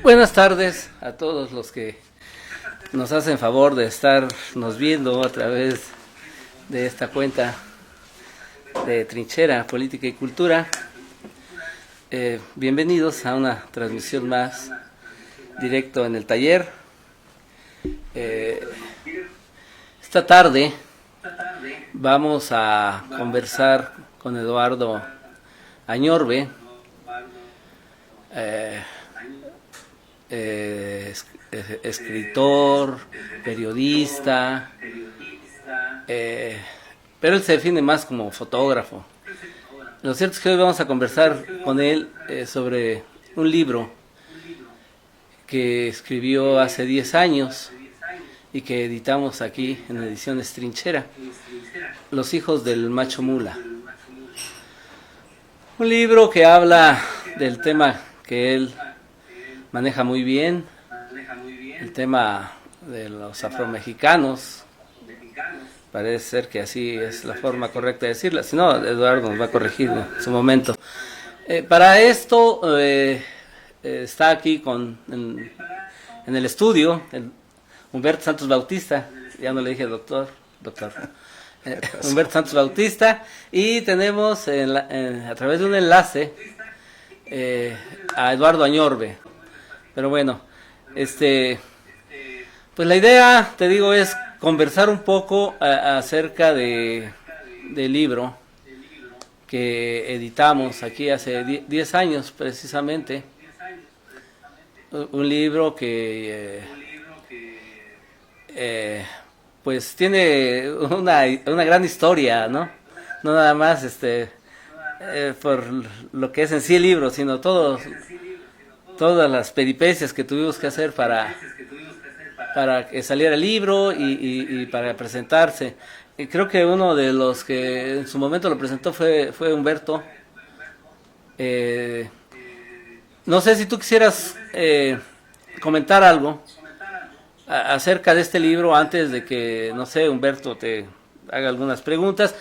Buenas tardes a todos los que nos hacen favor de estarnos viendo a través de esta cuenta de Trinchera, Política y Cultura. Bienvenidos a una transmisión más directo en el taller. Esta tarde vamos a conversar con Eduardo Añorbe, escritor, periodista, pero él se define más como fotógrafo. Lo cierto es que hoy vamos a conversar con él sobre un libro que escribió hace 10 años y que editamos aquí en Ediciones Trinchera, Los hijos del macho mula. Un libro que habla del tema que él maneja muy bien, el tema de los afromexicanos. Parece ser que así es la forma correcta de decirla, si no, Eduardo nos va a corregir en su momento. Para esto está aquí en el estudio Humberto Santos Bautista, ya no le dije doctor. Humberto Santos Bautista, y tenemos a través de un enlace a Eduardo Añorbe. Pero bueno, pues la idea, te digo, es conversar un poco acerca del libro que editamos aquí hace 10 años precisamente. Un libro que pues tiene una gran historia, ¿no? No nada más por lo que es en sí el libro, sino todas las peripecias que tuvimos que hacer para que saliera el libro y para presentarse. Y creo que uno de los que en su momento lo presentó fue Humberto. No sé si tú quisieras comentar algo acerca de este libro antes de que, no sé, Humberto te haga algunas preguntas.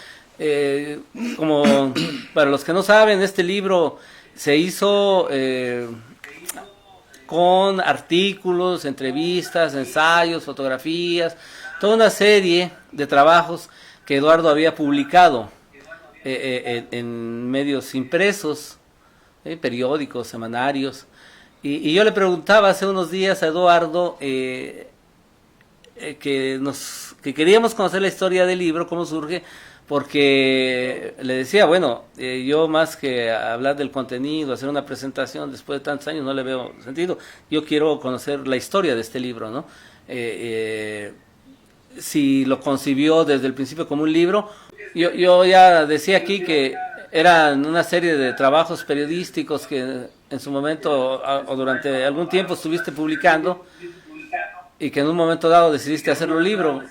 Como para los que no saben, este libro se hizo con artículos, entrevistas, ensayos, fotografías, toda una serie de trabajos que Eduardo había publicado en medios impresos, periódicos, semanarios. Y yo le preguntaba hace unos días a Eduardo que queríamos conocer la historia del libro, cómo surge, porque le decía, bueno, yo más que hablar del contenido, hacer una presentación después de tantos años, no le veo sentido. Yo quiero conocer la historia de este libro, ¿no? Si lo concibió desde el principio como un libro. Yo ya decía aquí que eran una serie de trabajos periodísticos que en su momento o durante algún tiempo estuviste publicando y que en un momento dado decidiste hacerlo libro.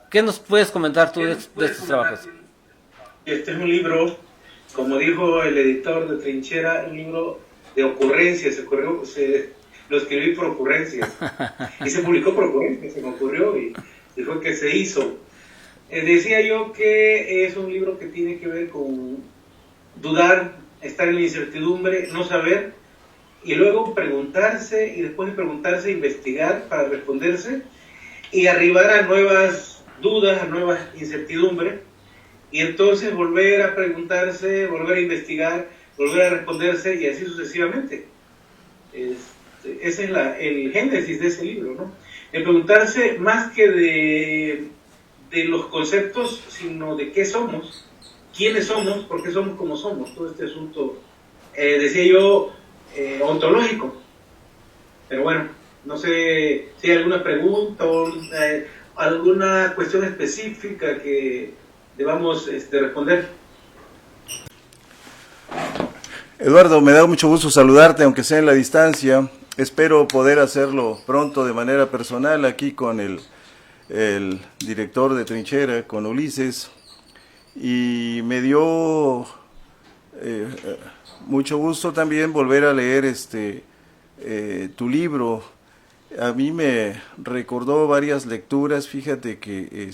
¿Qué nos puedes comentar tú de estos trabajos? Este es un libro, como dijo el editor de Trinchera, un libro de ocurrencias. Lo escribí por ocurrencias y se publicó por ocurrencias, se me ocurrió y fue que se hizo. Decía yo que es un libro que tiene que ver con dudar, estar en la incertidumbre, no saber, y luego preguntarse, y después de preguntarse, investigar para responderse, y arribar a nuevas dudas, a nuevas incertidumbres, y entonces volver a preguntarse, volver a investigar, volver a responderse, y así sucesivamente. Ese es el génesis de ese libro, ¿no? De preguntarse más que de los conceptos, sino de qué somos, quiénes somos, por qué somos como somos, todo este asunto, decía yo, ontológico. Pero bueno, no sé si hay alguna pregunta o alguna cuestión específica que debamos responder. Eduardo, me da mucho gusto saludarte, aunque sea en la distancia. Espero poder hacerlo pronto de manera personal aquí con el director de Trinchera, con Ulises. Y me dio mucho gusto también volver a leer tu libro. A mí me recordó varias lecturas. Fíjate que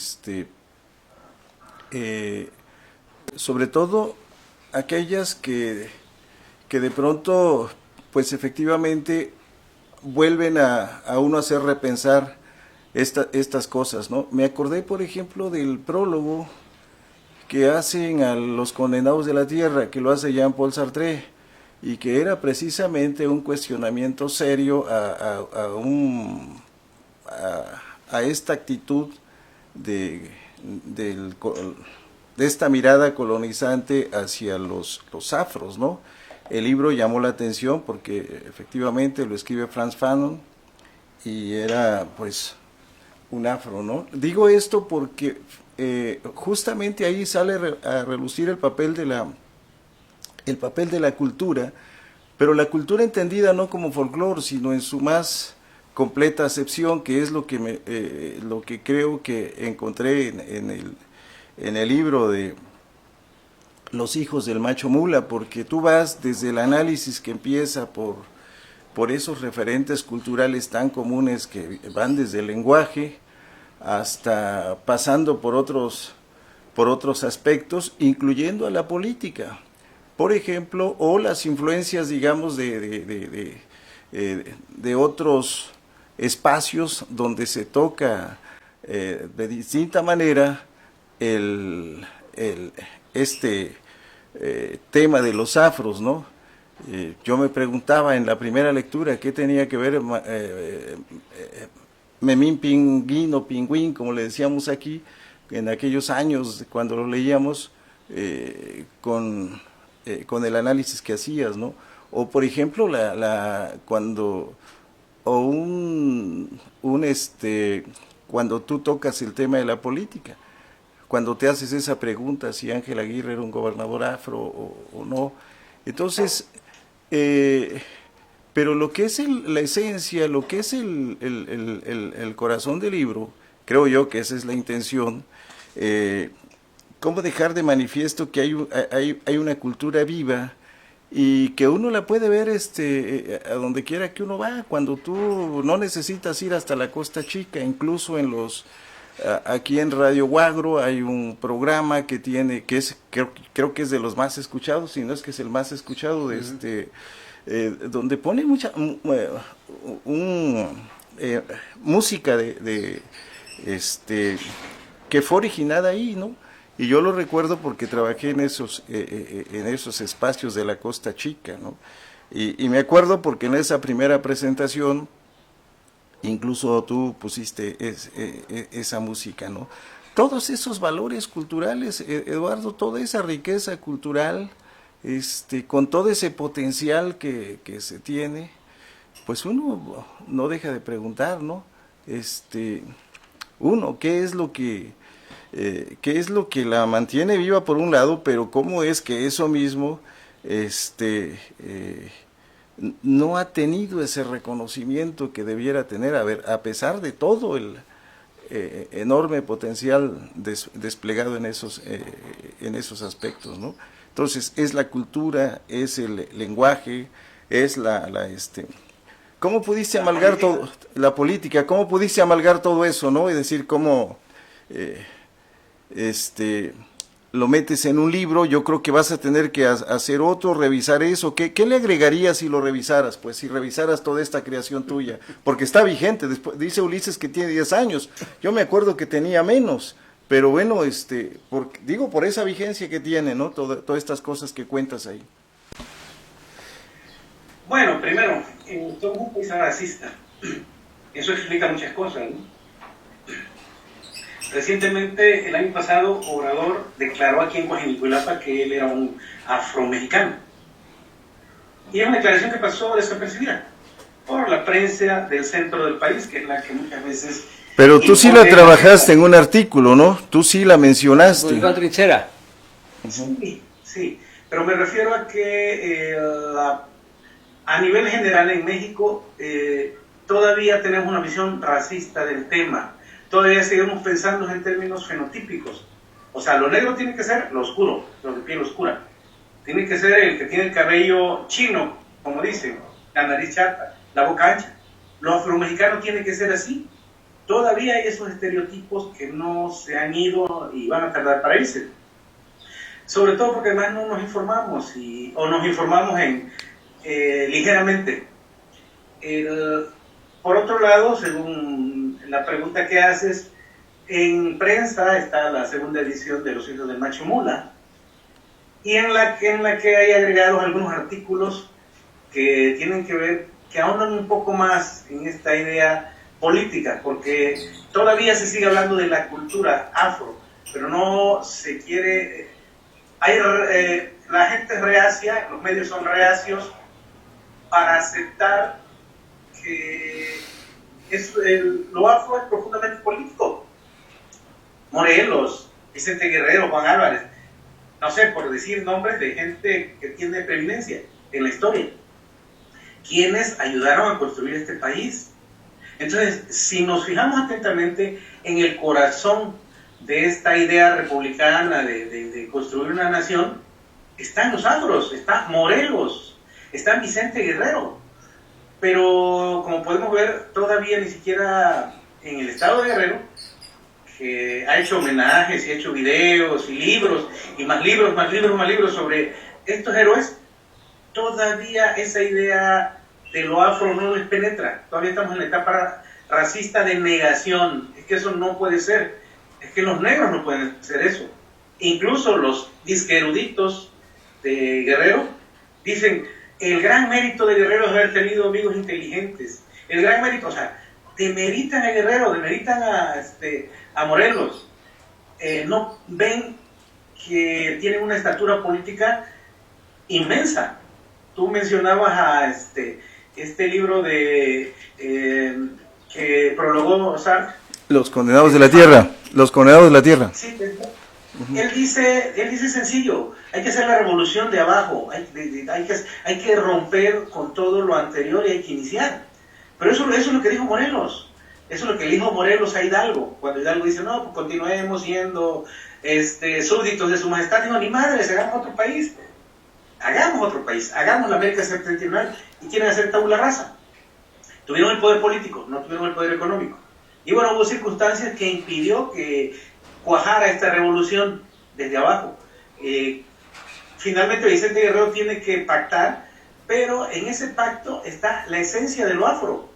sobre todo aquellas que de pronto pues efectivamente vuelven a uno a hacer repensar estas cosas, ¿no? Me acordé, por ejemplo, del prólogo que hacen a los condenados de la tierra, que lo hace Jean-Paul Sartre, y que era precisamente un cuestionamiento serio a esta actitud de esta mirada colonizante hacia los afros, ¿no? El libro llamó la atención porque efectivamente lo escribe Frantz Fanon y era pues un afro, ¿no? Digo esto porque justamente ahí sale a relucir el papel de la cultura, pero la cultura entendida no como folclore, sino en su más completa acepción, que es lo que creo que encontré en el libro de Los hijos del macho mula, porque tú vas desde el análisis que empieza por esos referentes culturales tan comunes que van desde el lenguaje hasta pasando por otros aspectos, incluyendo a la política, por ejemplo, o las influencias, digamos, de otros espacios donde se toca de distinta manera este tema de los afros, ¿no? Yo me preguntaba en la primera lectura qué tenía que ver Memín Pinguín o Pingüín, como le decíamos aquí, en aquellos años cuando lo leíamos, con el análisis que hacías, ¿no? O por ejemplo, cuando tú tocas el tema de la política, cuando te haces esa pregunta si Ángel Aguirre era un gobernador afro o no. Entonces, pero lo que es la esencia, lo que es el corazón del libro, creo yo que esa es la intención, cómo dejar de manifiesto que hay una cultura viva y que uno la puede ver a donde quiera que uno va, cuando tú no necesitas ir hasta la Costa Chica, incluso aquí en Radio Huagro hay un programa que creo que es de los más escuchados, si no es que es el más escuchado, donde pone mucha música que fue originada ahí, ¿no? Y yo lo recuerdo porque trabajé en esos espacios de la Costa Chica, ¿no? Y me acuerdo porque en esa primera presentación incluso tú pusiste esa música, ¿no? Todos esos valores culturales, Eduardo, toda esa riqueza cultural, con todo ese potencial que se tiene, pues uno no deja de preguntar, ¿no? ¿Qué es lo que la mantiene viva por un lado, pero cómo es que eso mismo, no ha tenido ese reconocimiento que debiera tener, a pesar de todo el enorme potencial desplegado en esos aspectos, ¿no? Entonces, es la cultura, es el lenguaje, es ¿cómo pudiste amalgar todo, la política, cómo pudiste amalgar todo eso, ¿no? Es decir, cómo lo metes en un libro. Yo creo que vas a tener que hacer otro, revisar eso. ¿Qué le agregarías si lo revisaras? Pues si revisaras toda esta creación tuya, porque está vigente. Dice Ulises que tiene 10 años, yo me acuerdo que tenía menos, pero bueno, por esa vigencia que tiene, ¿no? Todas estas cosas que cuentas ahí. Bueno, primero, somos un país racista. Eso explica muchas cosas, ¿no? Recientemente, el año pasado, Obrador declaró aquí en Coajimalpa que él era un afromexicano. Y es una declaración que pasó desapercibida por la prensa del centro del país, que es la que muchas veces... Pero tú sí la trabajaste en un artículo, ¿no? Tú sí la mencionaste. Con Trinchera. Sí, pero me refiero a que a nivel general en México todavía tenemos una visión racista del tema. Todavía seguimos pensando en términos fenotípicos. O sea, lo negro tiene que ser lo oscuro, lo de piel oscura. Tiene que ser el que tiene el cabello chino, como dicen, la nariz chata, la boca ancha. Lo afromexicano tiene que ser así. Todavía hay esos estereotipos que no se han ido y van a tardar para irse. Sobre todo porque además no nos informamos, o nos informamos ligeramente. Por otro lado, según la pregunta que haces, en prensa está la segunda edición de Los hijos del macho mula, y en la que hay agregados algunos artículos que tienen que ver, que ahondan un poco más en esta idea política, porque todavía se sigue hablando de la cultura afro, pero no se quiere, la gente es reacia, los medios son reacios para aceptar que lo afro es profundamente político. Morelos, Vicente Guerrero, Juan Álvarez, no sé, por decir nombres de gente que tiene preeminencia en la historia, quienes ayudaron a construir este país. Entonces, si nos fijamos atentamente en el corazón de esta idea republicana de construir una nación, están los afros, está Morelos, está Vicente Guerrero, pero como podemos ver, todavía ni siquiera en el estado de Guerrero, que ha hecho homenajes y ha hecho videos y libros, y más libros sobre estos héroes, todavía esa idea de lo afro no les penetra. Todavía estamos en la etapa racista de negación. Es que eso no puede ser. Es que los negros no pueden hacer eso. Incluso los disque eruditos de Guerrero dicen, el gran mérito de Guerrero es haber tenido amigos inteligentes. El gran mérito, o sea, demeritan a Guerrero, demeritan a Morelos. No ven que tienen una estatura política inmensa. Tú mencionabas a este libro de que prologó Sartre. Los condenados de la tierra. Los condenados de la tierra. Sí, él dice sencillo, hay que hacer la revolución de abajo, hay que romper con todo lo anterior y hay que iniciar. Pero eso es lo que dijo Morelos. Eso es lo que le dijo Morelos a Hidalgo, cuando Hidalgo dice, no, pues continuemos siendo súbditos de su majestad. Digo, ni madres, hagamos otro país, hagamos la América septentrional, y quieren hacer tabula rasa. Tuvieron el poder político, no tuvieron el poder económico. Y bueno, hubo circunstancias que impidió que cuajara esta revolución desde abajo. Finalmente Vicente Guerrero tiene que pactar, pero en ese pacto está la esencia de lo afro.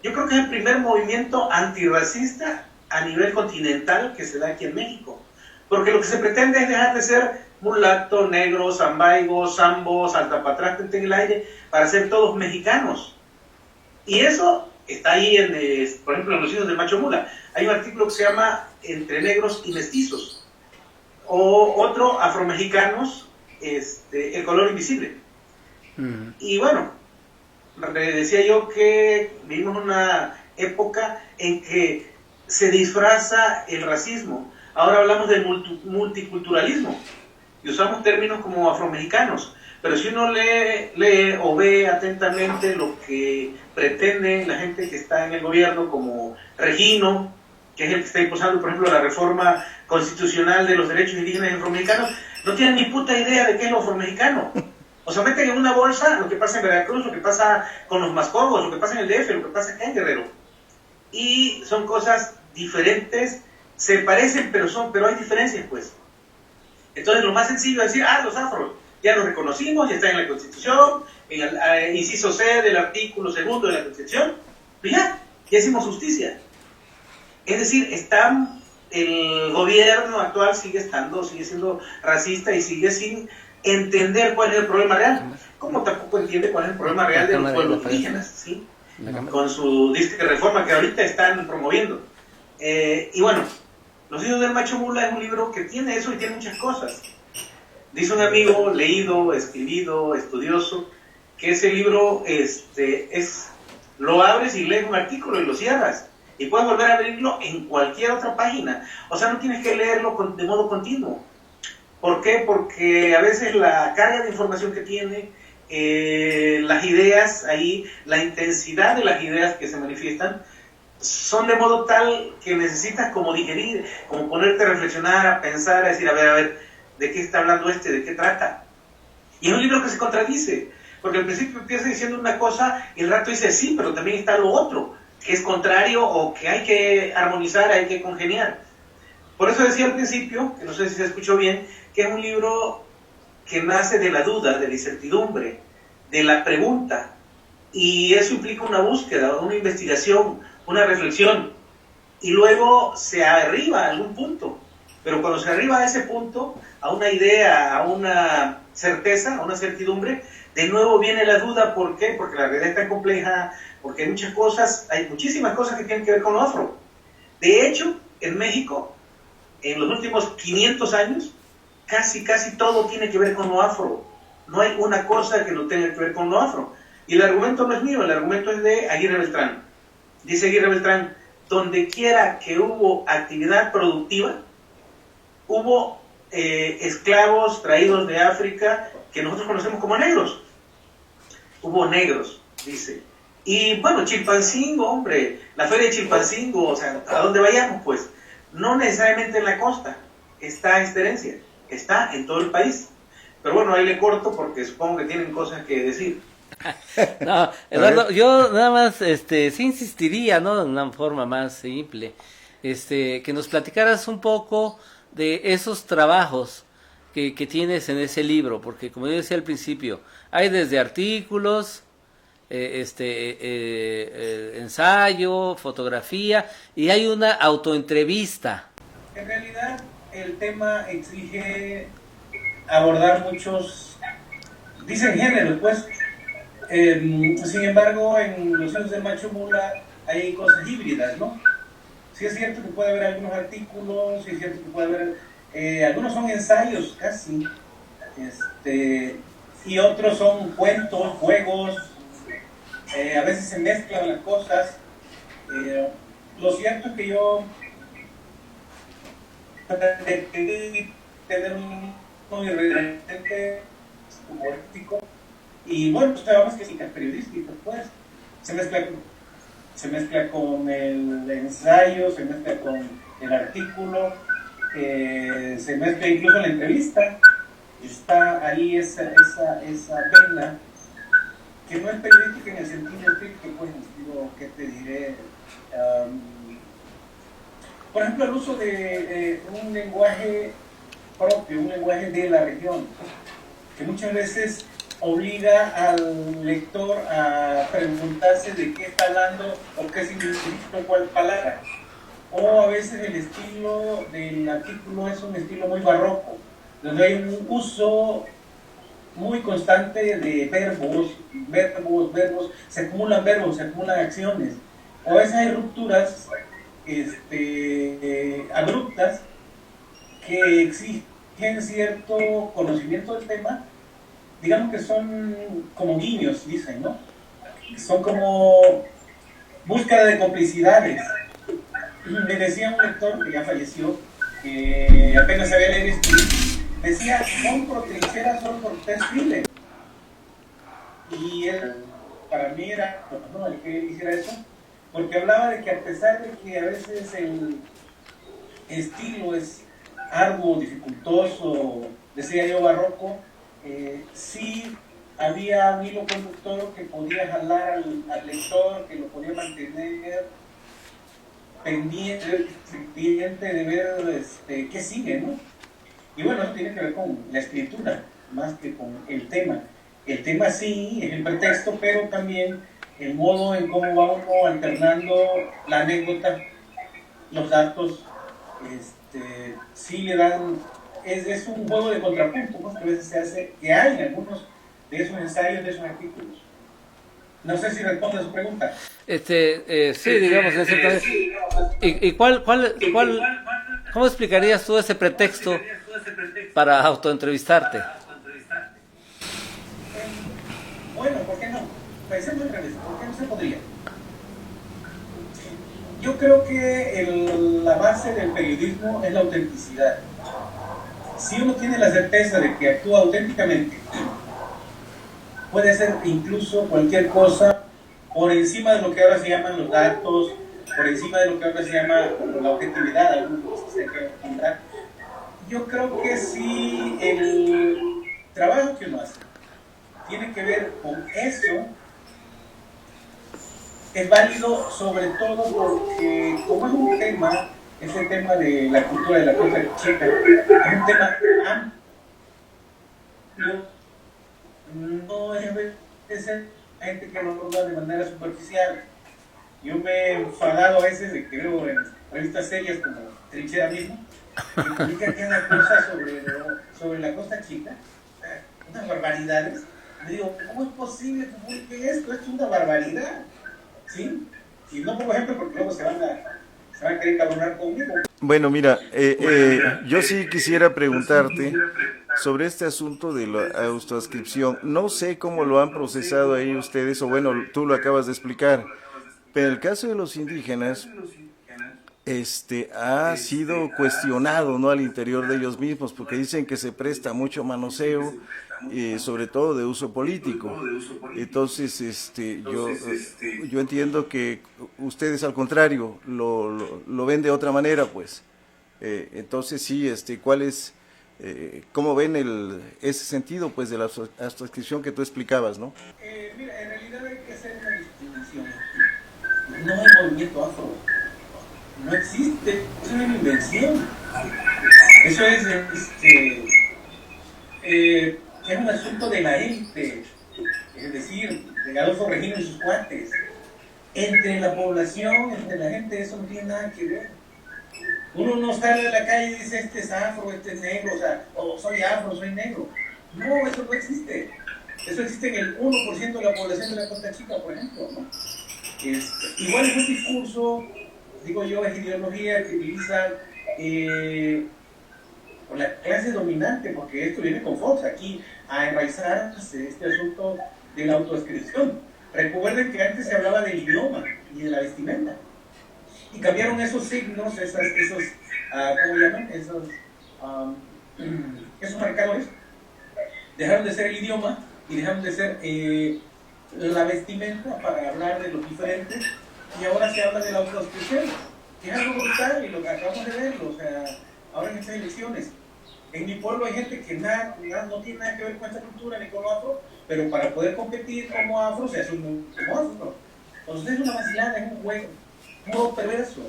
Yo creo que es el primer movimiento antirracista a nivel continental que se da aquí en México, porque lo que se pretende es dejar de ser mulato, negro, zambaigo, sambo, saltapatrás, en el aire, para ser todos mexicanos. Y eso está ahí, por ejemplo, en Los hijos del macho mula. Hay un artículo que se llama Entre negros y mestizos, o otro, Afromexicanos, el color invisible. Y bueno, decía yo que vivimos una época en que se disfraza el racismo. Ahora hablamos del multiculturalismo y usamos términos como afromexicanos, pero si uno lee o ve atentamente lo que pretende la gente que está en el gobierno, como Regino, que es el que está impulsando, por ejemplo, la reforma constitucional de los derechos indígenas y afromexicanos, no tienen ni puta idea de qué es lo afromexicano. O sea, meten en una bolsa lo que pasa en Veracruz, lo que pasa con los mascogos, lo que pasa en el DF, lo que pasa acá en Guerrero. Y son cosas diferentes, se parecen, pero hay diferencias, pues. Entonces, lo más sencillo es decir, los afros, ya los reconocimos, ya están en la Constitución, en el inciso C del artículo 2 de la Constitución, pues ya hicimos justicia. Es decir, el gobierno actual sigue siendo racista y sigue sin entender cuál es el problema real, como tampoco entiende cuál es el problema real de los pueblos indígenas, ¿sí? Con su disque reforma que ahorita están promoviendo. Y bueno, Los hijos del macho mula es un libro que tiene eso y tiene muchas cosas. Dice un amigo leído, escribido, estudioso, que ese libro lo abres y lees un artículo y lo cierras, y puedes volver a abrirlo en cualquier otra página. O sea, no tienes que leerlo de modo continuo. ¿Por qué? Porque a veces la carga de información que tiene, las ideas ahí, la intensidad de las ideas que se manifiestan, son de modo tal que necesitas como digerir, como ponerte a reflexionar, a pensar, a decir, a ver, ¿de qué está hablando ¿de qué trata? Y es un libro que se contradice, porque al principio empieza diciendo una cosa y el rato dice sí, pero también está lo otro, que es contrario o que hay que armonizar, hay que congeniar. Por eso decía al principio, que no sé si se escuchó bien, que es un libro que nace de la duda, de la incertidumbre, de la pregunta. y eso implica una búsqueda, una investigación, una reflexión, y luego se arriba a algún punto. Pero cuando se arriba a ese punto, a una idea, a una certeza, a una certidumbre, de nuevo viene la duda. ¿Por qué? Porque la realidad es tan compleja, porque hay muchas cosas, hay muchísimas cosas que tienen que ver con lo afro. De hecho, en México, en los últimos 500 años, casi todo tiene que ver con lo afro. No hay una cosa que no tenga que ver con lo afro. Y el argumento no es mío, el argumento es de Aguirre Beltrán. Dice Aguirre Beltrán, donde quiera que hubo actividad productiva, hubo esclavos traídos de África que nosotros conocemos como negros. Hubo negros, dice. Y bueno, Chilpancingo, hombre, la feria de Chilpancingo, o sea, a donde vayamos, pues, no necesariamente en la costa está esta herencia, está en todo el país. Pero bueno, ahí le corto porque supongo que tienen cosas que decir. No, Eduardo, yo nada más, sí insistiría, ¿no? De una forma más simple, que nos platicaras un poco de esos trabajos que tienes en ese libro, porque como yo decía al principio, hay desde artículos, ensayo, fotografía, y hay una autoentrevista. En realidad, el tema exige abordar muchos, dicen géneros, pues. Sin embargo, en los años de Macho Mula hay cosas híbridas, ¿no? Sí es cierto que puede haber algunos artículos, sí es cierto que puede haber, algunos son ensayos casi, y otros son cuentos, juegos, a veces se mezclan las cosas. Lo cierto es que yo tener un irreverente humorístico, y bueno, pues tenemos que ser periodístico, pues se mezcla con el ensayo, se mezcla con el artículo, se mezcla incluso la entrevista. Está ahí esa vena que no es periodística en el sentido estricto, pues, en el sentido, ¿qué te diré? Por ejemplo, el uso de un lenguaje propio, un lenguaje de la región, que muchas veces obliga al lector a preguntarse de qué está hablando o qué significa cuál palabra. O a veces el estilo del artículo es un estilo muy barroco, donde hay un uso muy constante de verbos, se acumulan verbos, se acumulan acciones. O a veces hay rupturas abruptas que exigen cierto conocimiento del tema. Digamos que son como guiños, dicen, ¿no? Son como búsqueda de complicidades. Me decía un lector que ya falleció, que apenas sabía leer y escribir, decía, compro Trinchera solo porque usted escribe. Y él, para mí era, no, el que él hiciera eso, porque hablaba de que a pesar de que a veces el estilo es arduo, dificultoso, decía yo barroco, sí había un hilo conductor que podía jalar al lector, que lo podía mantener pendiente de ver qué sigue, ¿no? Y bueno, eso tiene que ver con la escritura, más que con el tema. El tema sí es el pretexto, pero también el modo en cómo va uno alternando la anécdota, los datos, sí le dan, es un juego de contrapunto, ¿no? Que a veces se hace, que hay en algunos de esos ensayos, de esos artículos. No sé si responde a su pregunta. Sí, digamos, ¿Y cómo explicarías tú ese pretexto para autoentrevistarte? Bueno, ¿por qué no? Pensemos al revés, ¿por qué no se podría? Yo creo que la base del periodismo es la autenticidad. Si uno tiene la certeza de que actúa auténticamente, puede hacer incluso cualquier cosa por encima de lo que ahora se llaman los datos, por encima de lo que ahora se llama la objetividad, algunos cosas que encontrar. Yo creo que si el trabajo que uno hace tiene que ver con eso, es válido sobre todo porque como es un tema, ese tema de la cultura de la cosa chica, es un tema amplio, no es gente que lo aborda de manera superficial. Yo me he enfadado a veces de que veo en revistas serias como Trinchera mismo, que publica cada cosa sobre la Costa Chica, unas barbaridades. Me digo, ¿cómo es posible que publiquen esto? Esto es una barbaridad, ¿sí? Y no, por ejemplo, porque luego se van a querer cabronar conmigo. Bueno, mira, yo sí quisiera preguntarte sobre este asunto de la autoadscripción. No sé cómo lo han procesado ahí ustedes, o bueno, tú lo acabas de explicar, pero en el caso de los indígenas, ha sido cuestionado, ¿no?, al interior de ellos mismos, porque dicen que se presta mucho manoseo, sobre todo de uso político. Entonces, yo entiendo que ustedes al contrario lo ven de otra manera, pues. Entonces sí, ¿cuál es, cómo ven ese sentido, pues, de la autoadscripción que tú explicabas, ¿no? Mira, en realidad hay que hacer una distinción. No hay movimiento afro. No existe, es una invención. Eso es un asunto de la élite, es decir, de Adolfo Regino y sus cuates. Entre la población, entre la gente, eso no tiene nada que ver. Uno no sale de la calle y dice, este es afro, este es negro, o soy afro, soy negro. No, eso no existe. Eso existe en el 1% de la población de la Costa Chica, por ejemplo, ¿no? Igual es un discurso, digo yo, es ideología que utiliza por la clase dominante, porque esto viene con Fox aquí a enraizarse este asunto de la autoadscripción. Recuerden que antes se hablaba del idioma y de la vestimenta, y cambiaron esos signos, ¿cómo llaman? Esos marcadores, dejaron de ser el idioma y dejaron de ser la vestimenta para hablar de los diferentes, y ahora se habla de la autoadscripción, que es algo brutal, y lo que acabamos de verlo, ahora en estas elecciones. En mi pueblo hay gente que no tiene nada que ver con esta cultura ni con lo afro, pero para poder competir como afro se asume como afro. Entonces es una vacilada, es un juego muy perverso,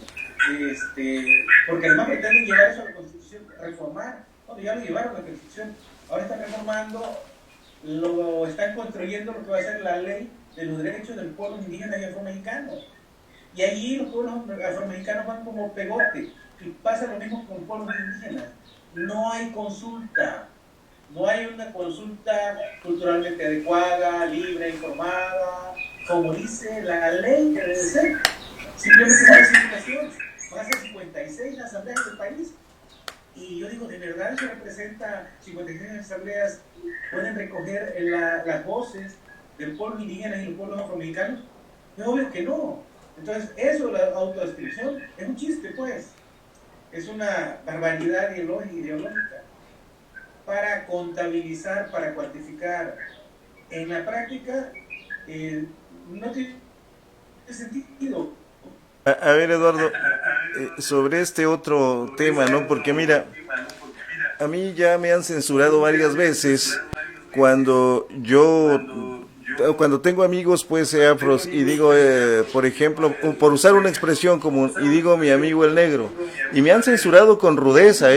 porque además pretenden llevar eso a la Constitución, reformar. Bueno, ya lo llevaron a la Constitución, ahora están reformando, están construyendo lo que va a ser la ley de los derechos del pueblo indígena y afromexicanos. Y allí los pueblos afromexicanos van como pegote, y pasa lo mismo con los pueblos indígenas. No hay consulta, no hay una consulta culturalmente adecuada, libre, informada, como dice la ley que debe ser. Simplemente no hay circulación, van a ser 56 asambleas del país. Y yo digo, ¿de verdad eso representa 56 asambleas? ¿Pueden recoger las voces del pueblo indígena y los pueblos afromexicanos? Es obvio que no. Entonces, eso, la autoadscripción, es un chiste, pues. Es una barbaridad ideológica para contabilizar, para cuantificar. En la práctica, no tiene sentido. A ver, Eduardo, sobre este otro tema, ¿no? Porque mira, a mí ya me han censurado varias veces cuando tengo amigos, pues, afros, y digo, por ejemplo, por usar una expresión común, y digo mi amigo el negro, y me han censurado con rudeza,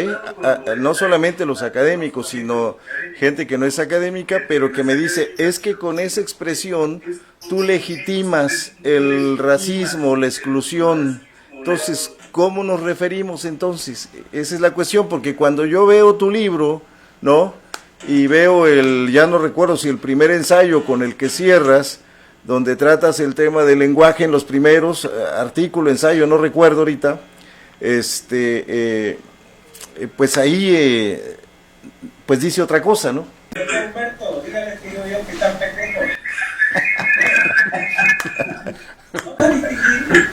no solamente los académicos, sino gente que no es académica, pero que me dice, es que con esa expresión tú legitimas el racismo, la exclusión. Entonces, ¿cómo nos referimos entonces? Esa es la cuestión, porque cuando yo veo tu libro, ¿no?, y veo ya no recuerdo si el primer ensayo con el que cierras, donde tratas el tema del lenguaje en los primeros, artículo, ensayo, no recuerdo ahorita, pues ahí, pues dice otra cosa, ¿no? Humberto, dígale que yo que están pendejos. No puedo distinguir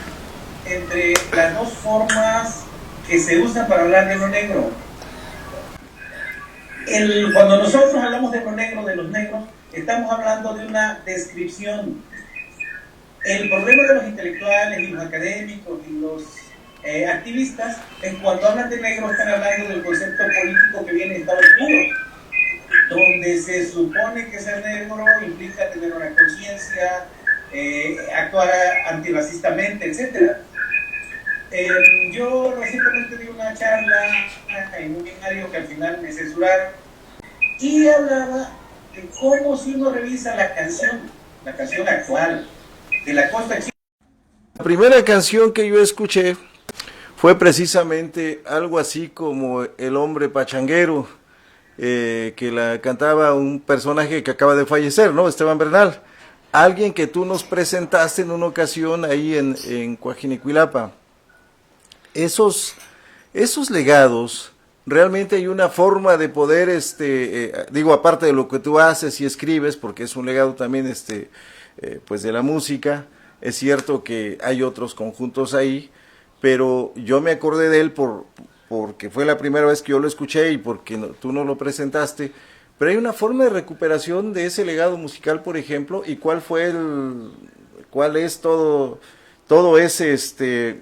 entre las dos formas que se usan para hablar de lo negro. Cuando nosotros hablamos de lo negro, de los negros, estamos hablando de una descripción. El problema de los intelectuales y los académicos y los activistas es cuando hablan de negro están hablando del concepto político que viene de Estados Unidos, donde se supone que ser negro implica tener una conciencia, actuar antirracistamente, etc. Yo recientemente di una charla en un seminario que al final me censuraron, y hablaba de cómo, si uno revisa la canción la canción actual de la costa chica. La primera canción que yo escuché fue precisamente algo así como El hombre pachanguero, que la cantaba un personaje que acaba de fallecer, ¿no? Esteban Bernal, alguien que tú nos presentaste en una ocasión ahí en Coajinicuilapa. Esos legados, realmente hay una forma de poder, digo, aparte de lo que tú haces y escribes, porque es un legado también, pues de la música. Es cierto que hay otros conjuntos ahí, pero yo me acordé de él porque fue la primera vez que yo lo escuché y porque tú no lo presentaste. Pero hay una forma de recuperación de ese legado musical, por ejemplo, y cuál es todo ese,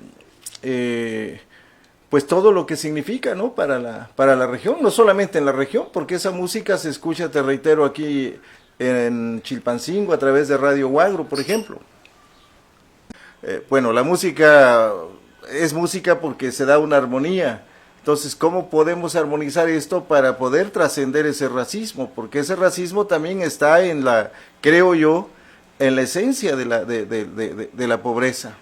pues todo lo que significa, ¿no? Para la región, no solamente en la región, porque esa música se escucha, te reitero, aquí en Chilpancingo a través de Radio Huagro, por ejemplo. Bueno, la música es música porque se da una armonía. Entonces, ¿cómo podemos armonizar esto para poder trascender ese racismo? Porque ese racismo también está creo yo, en la esencia de la pobreza.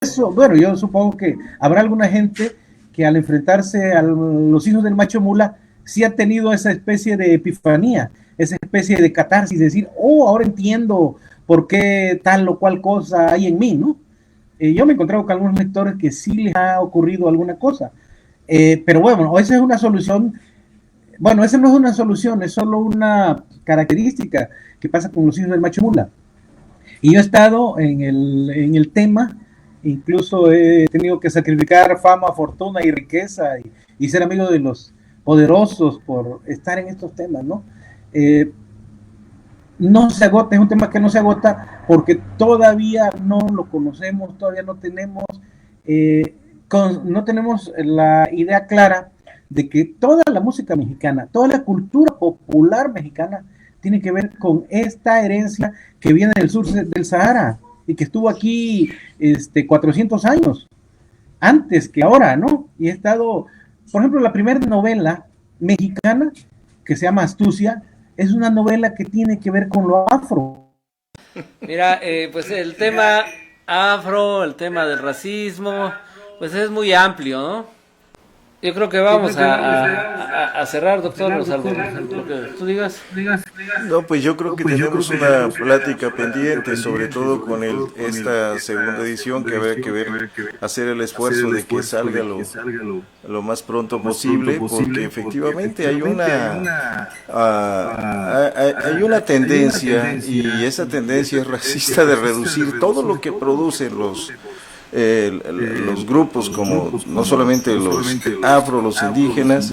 Eso, bueno, yo supongo que habrá alguna gente que al enfrentarse a los hijos del macho mula sí ha tenido esa especie de epifanía, esa especie de catarsis, de decir, oh, ahora entiendo por qué tal o cual cosa hay en mí, ¿no? Yo me he encontrado con algunos lectores que sí les ha ocurrido alguna cosa, pero bueno, esa es una solución. Bueno, esa no es una solución, es solo una característica que pasa con los hijos del macho mula. Y yo he estado en el tema, incluso he tenido que sacrificar fama, fortuna y riqueza y ser amigo de los poderosos por estar en estos temas, ¿no? No se agota, es un tema que no se agota porque todavía no lo conocemos, todavía no tenemos, no tenemos la idea clara de que toda la música mexicana, toda la cultura popular mexicana tiene que ver con esta herencia que viene del sur del Sahara y que estuvo aquí 400 años antes que ahora, ¿no? Y he estado, por ejemplo, la primera novela mexicana que se llama Astucia es una novela que tiene que ver con lo afro. Mira, pues el tema afro, el tema del racismo, pues es muy amplio, ¿no? Yo creo que vamos a cerrar, doctor Rosaldo. Lo que tú digas. No, pues yo creo que tenemos una plática pendiente, sobre todo con esta segunda edición, que habrá que ver, hacer el esfuerzo de que salga lo más pronto posible, porque efectivamente hay una tendencia, y esa tendencia es racista, de reducir todo lo que producen los grupos, como no solamente los afro, los indígenas.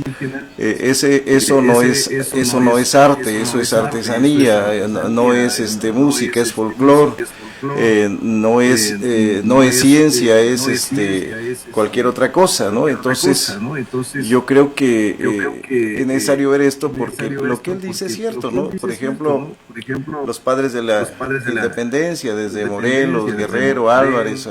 Eso no es arte, eso es artesanía, no es música, es folclore, no es ciencia, es cualquier otra cosa, ¿no? Entonces yo creo que es necesario ver esto, porque lo que él dice es cierto, ¿no? Por ejemplo, los padres de la independencia, desde Morelos, Guerrero, Álvarez,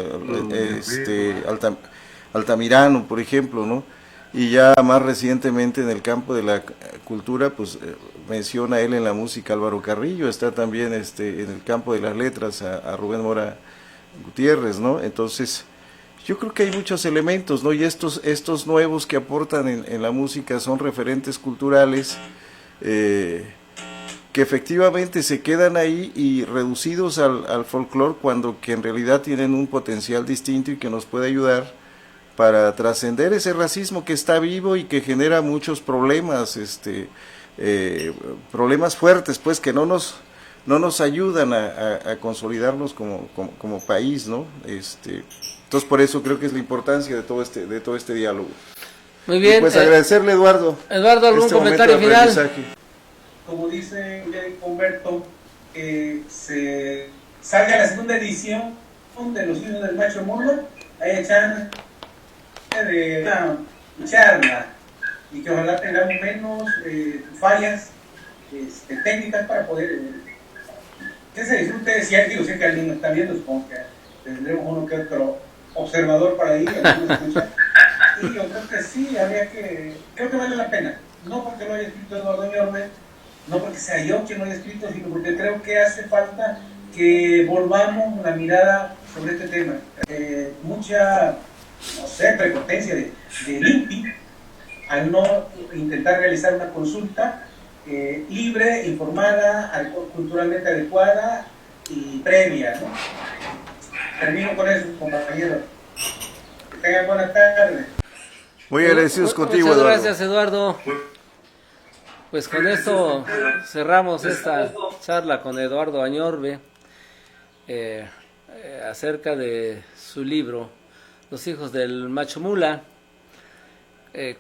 Altamirano, por ejemplo, ¿no? Y ya más recientemente en el campo de la cultura, pues menciona él en la música Álvaro Carrillo, está también en el campo de las letras a Rubén Mora Gutiérrez, ¿no? Entonces, yo creo que hay muchos elementos, ¿no? Y estos nuevos que aportan en la música son referentes culturales, que efectivamente se quedan ahí y reducidos al folclore, cuando que en realidad tienen un potencial distinto y que nos puede ayudar para trascender ese racismo que está vivo y que genera muchos problemas, problemas fuertes, pues, que no nos ayudan a consolidarnos como país, ¿no? Entonces, por eso creo que es la importancia de todo este diálogo. Muy bien. Y pues agradecerle, Eduardo. Eduardo, ¿algún comentario final? Como dice Humberto, se salga la segunda edición de Los Hijos del Macho Mula, hay echar de una charla, y que ojalá tengamos menos fallas técnicas para poder que se disfrute. Si que alguien está viendo, supongo que tendremos uno que otro observador para ahí, y yo creo que sí, creo que vale la pena, no porque lo haya escrito Eduardo Ñorbe, no porque sea yo quien lo haya escrito, sino porque creo que hace falta que volvamos la mirada sobre este tema. Mucha, no sé, prepotencia del INPI al no intentar realizar una consulta libre, informada, culturalmente adecuada y previa, ¿no? Termino con eso, compañeros. Que tengan buenas tardes. Muy agradecidos contigo, Muchas Eduardo. gracias, Eduardo. Pues con esto cerramos esta charla con Eduardo Añorbe acerca de su libro Los hijos del macho mula,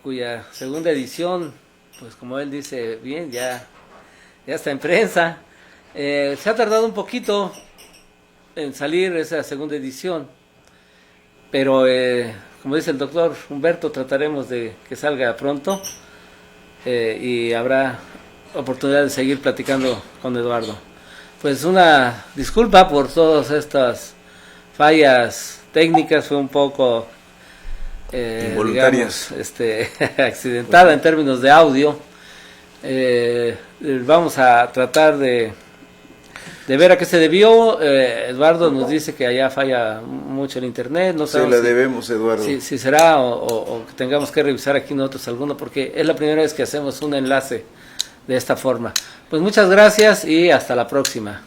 cuya segunda edición, pues como él dice bien, ya está en prensa. Se ha tardado un poquito en salir esa segunda edición, pero como dice el doctor Humberto, trataremos de que salga pronto y habrá oportunidad de seguir platicando con Eduardo. Pues una disculpa por todas estas fallas técnicas, fue un poco involuntarias, digamos, accidentada en términos de audio. Vamos a tratar de ver a qué se debió. Eduardo nos dice que allá falla mucho el internet, no Se sabemos la debemos, Eduardo. si será o que tengamos que revisar aquí nosotros alguno, porque es la primera vez que hacemos un enlace de esta forma. Pues muchas gracias y hasta la próxima.